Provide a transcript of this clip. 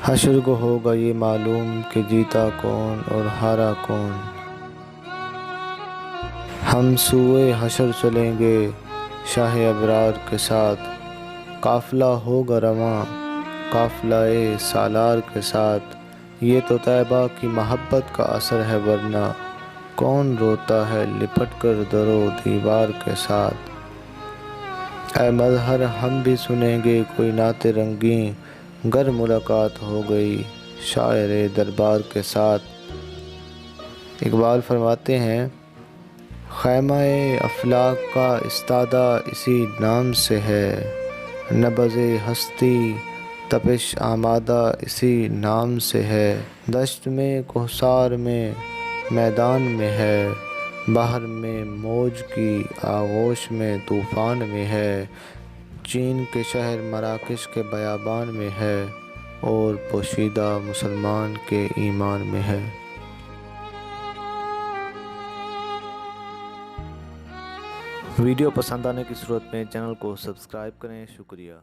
حشر کو ہوگا یہ معلوم کہ جیتا کون اور ہارا کون۔ ہم سوئے حشر چلیں گے شاہ ابرار کے ساتھ، قافلہ ہوگا رواں قافلہ سالار کے ساتھ۔ یہ تو طیبہ کی محبت کا اثر ہے، ورنہ کون روتا ہے لپٹ کر در و دیوار کے ساتھ۔ اے مظہر ہم بھی سنیں گے کوئی نعت رنگیں، گر ملاقات ہو گئی شاعر دربار کے ساتھ۔ اقبال فرماتے ہیں خیمہ افلاک کا استادہ اسی نام سے ہے، نبض ہستی تپش آمادہ اسی نام سے ہے۔ دشت میں کوثر میں میدان میں ہے، بحر میں موج کی آغوش میں طوفان میں ہے۔ چین کے شہر مراکش کے بیابان میں ہے، اور پوشیدہ مسلمان کے ایمان میں ہے۔ ویڈیو پسند آنے کی صورت میں چینل کو سبسکرائب کریں۔ شکریہ۔